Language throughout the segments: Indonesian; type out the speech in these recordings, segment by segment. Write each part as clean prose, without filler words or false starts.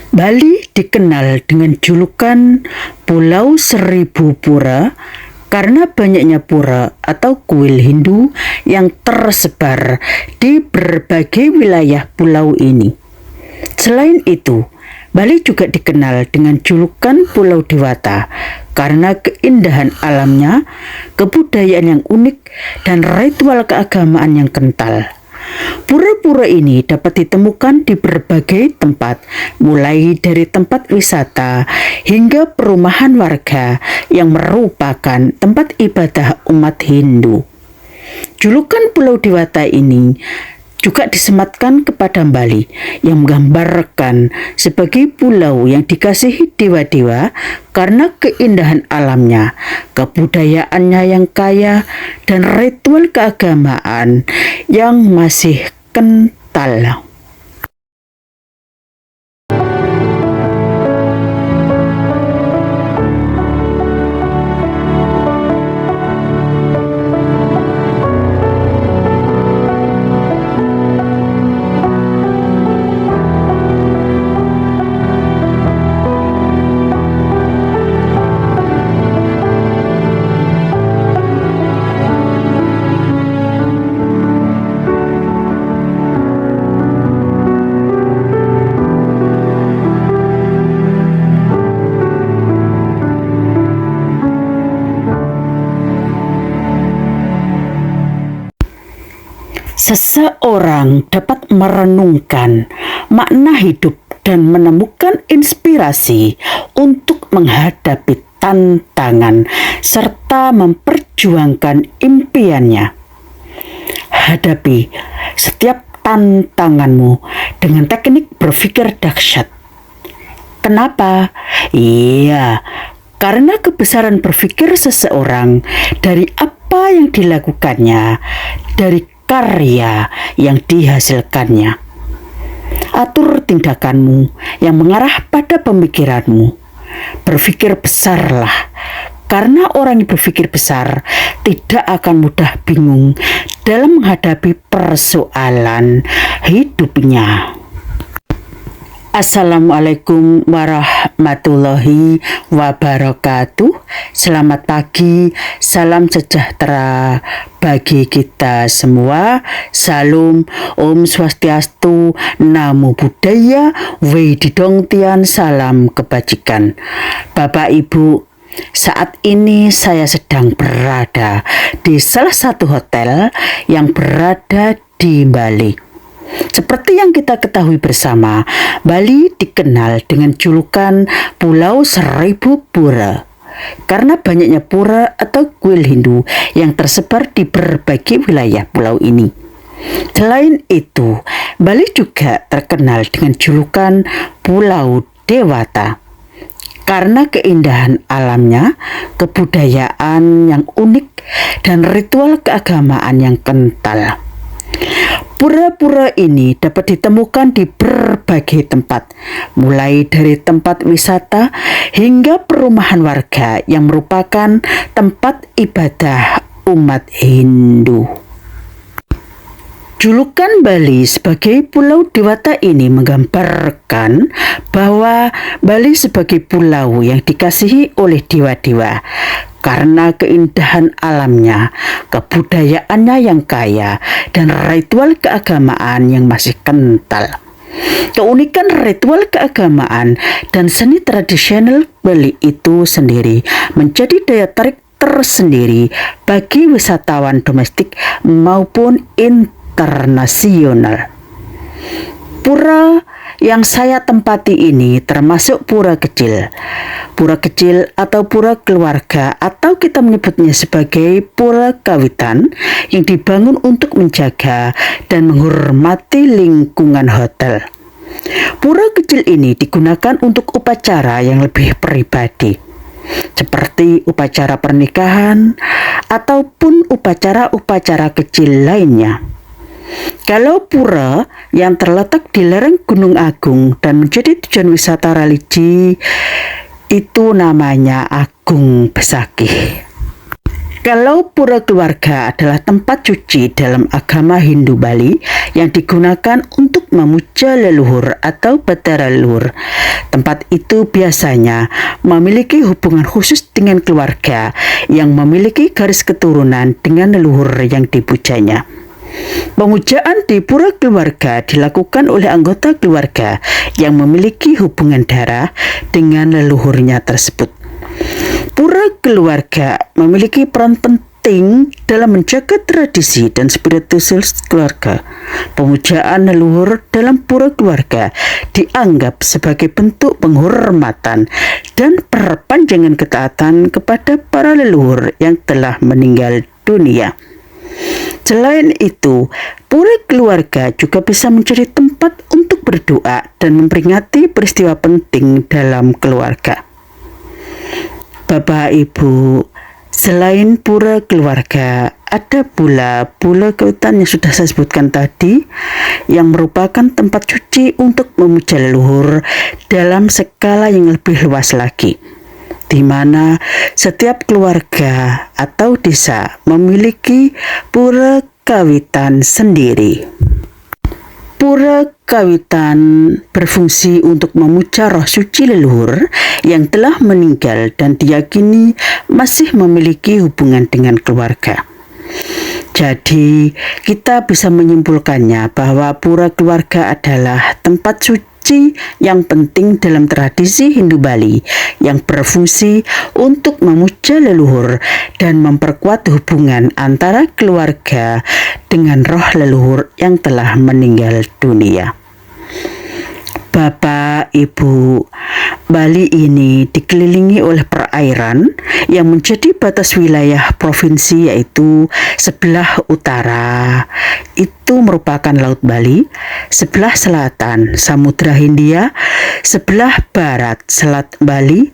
Bali dikenal dengan julukan Pulau Seribu Pura karena banyaknya pura atau kuil Hindu yang tersebar di berbagai wilayah pulau ini. Selain itu, Bali juga dikenal dengan julukan Pulau Dewata karena keindahan alamnya, kebudayaan yang unik, dan ritual keagamaan yang kental. Pura-pura ini dapat ditemukan di berbagai tempat, mulai dari tempat wisata hingga perumahan warga yang merupakan tempat ibadah umat Hindu. Julukan Pulau Dewata ini juga disematkan kepada Bali yang menggambarkan sebagai pulau yang dikasihi dewa-dewa karena keindahan alamnya, kebudayaannya yang kaya, dan ritual keagamaan yang masih kental. Seseorang dapat merenungkan makna hidup dan menemukan inspirasi untuk menghadapi tantangan serta memperjuangkan impiannya. Hadapi setiap tantanganmu dengan teknik berpikir dahsyat. Kenapa? Iya, karena kebesaran berpikir seseorang dari apa yang dilakukannya, dari karya yang dihasilkannya. Atur tindakanmu yang mengarah pada pemikiranmu. Berpikir besarlah, karena orang yang berpikir besar tidak akan mudah bingung dalam menghadapi persoalan hidupnya. Assalamualaikum warahmatullahi wabarakatuh. Selamat pagi, salam sejahtera bagi kita semua. Salam, Om Swastiastu, Namo Buddhaya, Wedidong Tian, salam kebajikan. Bapak Ibu, saat ini saya sedang berada di salah satu hotel yang berada di Bali. Seperti yang kita ketahui bersama, Bali dikenal dengan julukan Pulau Seribu Pura karena banyaknya pura atau kuil Hindu yang tersebar di berbagai wilayah pulau ini. Selain itu, Bali juga terkenal dengan julukan Pulau Dewata karena keindahan alamnya, kebudayaan yang unik, dan ritual keagamaan yang kental. Pura-pura ini dapat ditemukan di berbagai tempat, mulai dari tempat wisata hingga perumahan warga yang merupakan tempat ibadah umat Hindu. Julukan Bali sebagai Pulau Dewata ini menggambarkan bahwa Bali sebagai pulau yang dikasihi oleh dewa-dewa karena keindahan alamnya, kebudayaannya yang kaya, dan ritual keagamaan yang masih kental. Keunikan ritual keagamaan dan seni tradisional Bali itu sendiri menjadi daya tarik tersendiri bagi wisatawan domestik maupun internasional. Pura yang saya tempati ini termasuk pura kecil. Pura kecil atau pura keluarga, atau kita menyebutnya sebagai pura kawitan, yang dibangun untuk menjaga dan menghormati lingkungan hotel. Pura kecil ini digunakan untuk upacara yang lebih pribadi, seperti upacara pernikahan ataupun upacara-upacara kecil lainnya. Kalau pura yang terletak di lereng Gunung Agung dan menjadi tujuan wisata religi, itu namanya Agung Besakih. Kalau pura keluarga adalah tempat suci dalam agama Hindu Bali yang digunakan untuk memuja leluhur atau batara leluhur. Tempat itu biasanya memiliki hubungan khusus dengan keluarga yang memiliki garis keturunan dengan leluhur yang dipujanya. Pemujaan di pura keluarga dilakukan oleh anggota keluarga yang memiliki hubungan darah dengan leluhurnya tersebut. Pura keluarga memiliki peran penting dalam menjaga tradisi dan spiritual keluarga. Pemujaan leluhur dalam pura keluarga dianggap sebagai bentuk penghormatan dan perpanjangan ketaatan kepada para leluhur yang telah meninggal dunia. Selain itu, pura keluarga juga bisa menjadi tempat untuk berdoa dan memperingati peristiwa penting dalam keluarga. Bapak Ibu, selain pura keluarga, ada pula pura kawitan yang sudah saya sebutkan tadi, yang merupakan tempat suci untuk memuja leluhur dalam skala yang lebih luas lagi, di mana setiap keluarga atau desa memiliki pura kawitan sendiri. Pura kawitan berfungsi untuk memuja roh suci leluhur yang telah meninggal dan diyakini masih memiliki hubungan dengan keluarga. Jadi, kita bisa menyimpulkannya bahwa pura keluarga adalah tempat suci yang penting dalam tradisi Hindu Bali yang berfungsi untuk memuja leluhur dan memperkuat hubungan antara keluarga dengan roh leluhur yang telah meninggal dunia. Bapak, Ibu, Bali ini dikelilingi oleh perairan yang menjadi batas wilayah provinsi, yaitu sebelah utara itu merupakan Laut Bali, sebelah selatan Samudra Hindia, sebelah barat Selat Bali,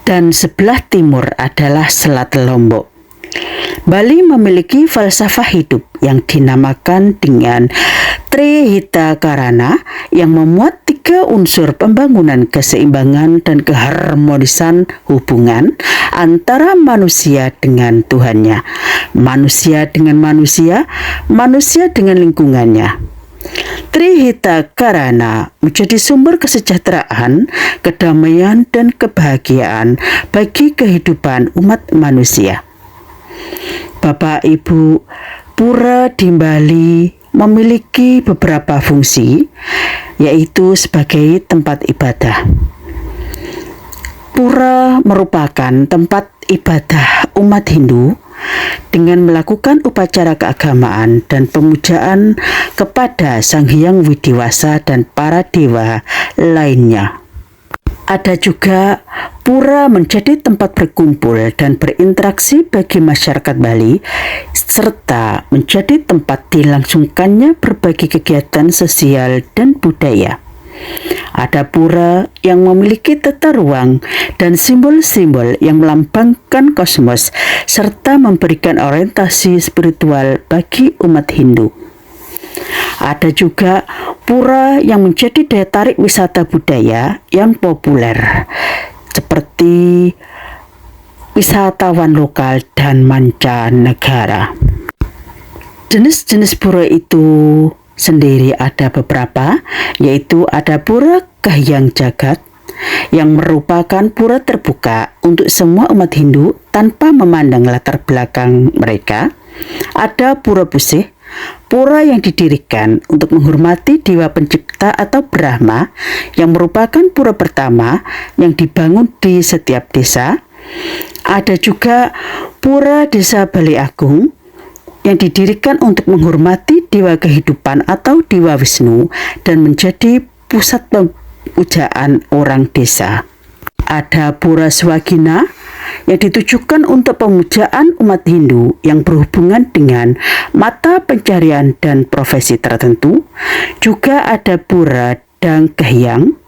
dan sebelah timur adalah Selat Lombok. Bali memiliki falsafah hidup yang dinamakan dengan Trihita Karana yang memuat 3 unsur pembangunan keseimbangan dan keharmonisan hubungan antara manusia dengan Tuhannya, manusia dengan manusia, manusia dengan lingkungannya. Trihita Karana menjadi sumber kesejahteraan, kedamaian, dan kebahagiaan bagi kehidupan umat manusia. Bapak Ibu, pura di Bali memiliki beberapa fungsi, yaitu sebagai tempat ibadah. Pura merupakan tempat ibadah umat Hindu dengan melakukan upacara keagamaan dan pemujaan kepada Sang Hyang Widiwasa dan para dewa lainnya. Ada juga pura menjadi tempat berkumpul dan berinteraksi bagi masyarakat Bali, serta menjadi tempat dilangsungkannya berbagai kegiatan sosial dan budaya. Ada pura yang memiliki tata ruang dan simbol-simbol yang melambangkan kosmos, serta memberikan orientasi spiritual bagi umat Hindu. Ada juga pura yang menjadi daya tarik wisata budaya yang populer, seperti wisatawan lokal dan mancanegara. Jenis-jenis pura itu sendiri ada beberapa, yaitu ada pura Kahyang Jagat yang merupakan pura terbuka untuk semua umat Hindu tanpa memandang latar belakang mereka. Ada pura Pusih, pura yang didirikan untuk menghormati Dewa Pencipta atau Brahma, yang merupakan pura pertama yang dibangun di setiap desa. Ada juga pura Desa Bali Agung yang didirikan untuk menghormati Dewa Kehidupan atau Dewa Wisnu dan menjadi pusat pemujaan orang desa. Ada pura Swagina yang ditujukan untuk pemujaan umat Hindu yang berhubungan dengan mata pencarian dan profesi tertentu. Juga ada pura Dang Kehyang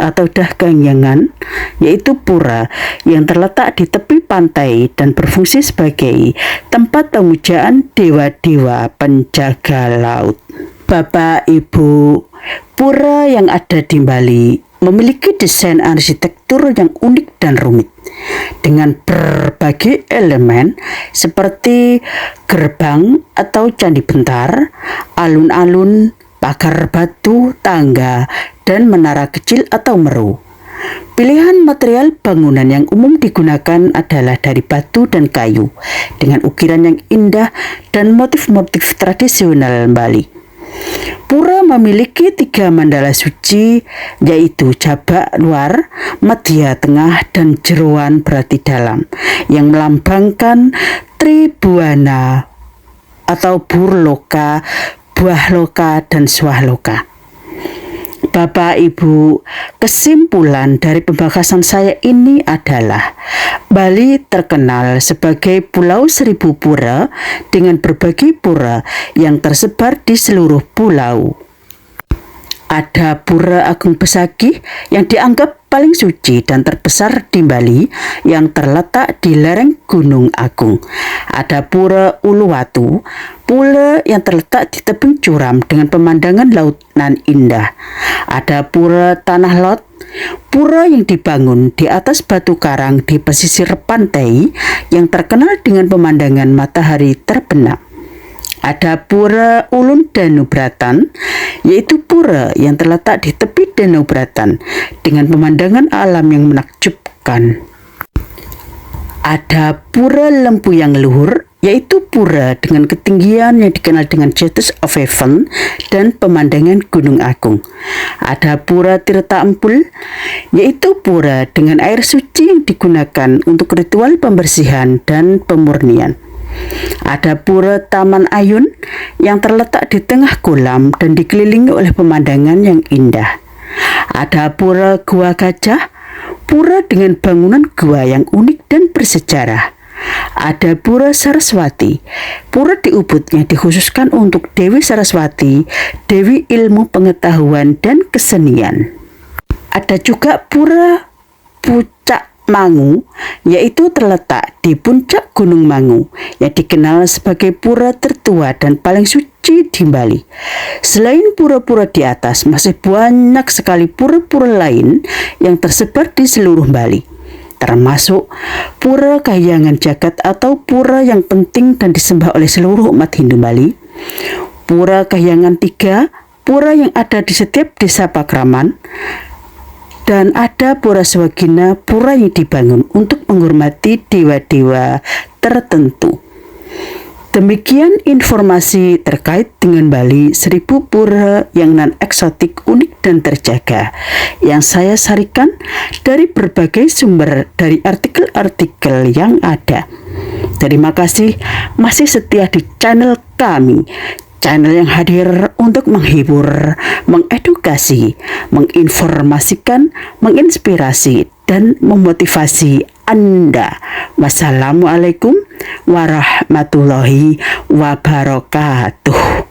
atau Dah Kahyangan, yaitu pura yang terletak di tepi pantai dan berfungsi sebagai tempat pemujaan dewa-dewa penjaga laut. Bapak, Ibu, pura yang ada di Bali memiliki desain arsitektur yang unik dan rumit, dengan berbagai elemen seperti gerbang atau candi bentar, alun-alun, pagar batu, tangga, dan menara kecil atau meru. Pilihan material bangunan yang umum digunakan adalah dari batu dan kayu, dengan ukiran yang indah dan motif-motif tradisional Bali. Pura memiliki 3 mandala suci, yaitu Jabak luar, Madya tengah, dan Jeroan berarti dalam, yang melambangkan Tribuana atau Burloka, Buahloka, dan Swahloka. Bapak Ibu, kesimpulan dari pembahasan saya ini adalah Bali terkenal sebagai Pulau Seribu Pura dengan berbagai pura yang tersebar di seluruh pulau. Ada Pura Agung Besakih yang dianggap paling suci dan terbesar di Bali yang terletak di lereng Gunung Agung. Ada Pura Uluwatu, pura yang terletak di tebing curam dengan pemandangan laut nan indah. Ada Pura Tanah Lot, pura yang dibangun di atas batu karang di pesisir pantai yang terkenal dengan pemandangan matahari terbenam. Ada Pura Ulun Danu Bratan, yaitu pura yang terletak di tepi Danau Bratan dengan pemandangan alam yang menakjubkan. Ada Pura Lempu yang Luhur, yaitu pura dengan ketinggian yang dikenal dengan Jetties of Heaven dan pemandangan Gunung Agung. Ada Pura Tirta Empul, yaitu pura dengan air suci yang digunakan untuk ritual pembersihan dan pemurnian. Ada Pura Taman Ayun yang terletak di tengah kolam dan dikelilingi oleh pemandangan yang indah. Ada Pura Gua Gajah, pura dengan bangunan gua yang unik dan bersejarah. Ada Pura Saraswati, pura di Ubud yang dikhususkan untuk Dewi Saraswati, Dewi Ilmu Pengetahuan dan Kesenian. Ada juga Pura Pucak Mangu, yaitu terletak di puncak Gunung Mangu yang dikenal sebagai pura tertua dan paling suci di Bali. Selain pura-pura di atas, masih banyak sekali pura-pura lain yang tersebar di seluruh Bali, termasuk Pura Kahyangan Jagat atau pura yang penting dan disembah oleh seluruh umat Hindu Bali, Pura Kahyangan 3, pura yang ada di setiap desa Pakraman, dan ada Pura Swagina, pura yang dibangun untuk menghormati dewa-dewa tertentu. Demikian informasi terkait dengan Bali, 1000 pura yang non-eksotik, unik dan terjaga, yang saya sarikan dari berbagai sumber dari artikel-artikel yang ada. Terima kasih masih setia di channel kami, channel yang hadir untuk menghibur, mengedukasi, menginformasikan, menginspirasi, dan memotivasi Anda. Wassalamualaikum warahmatullahi wabarakatuh.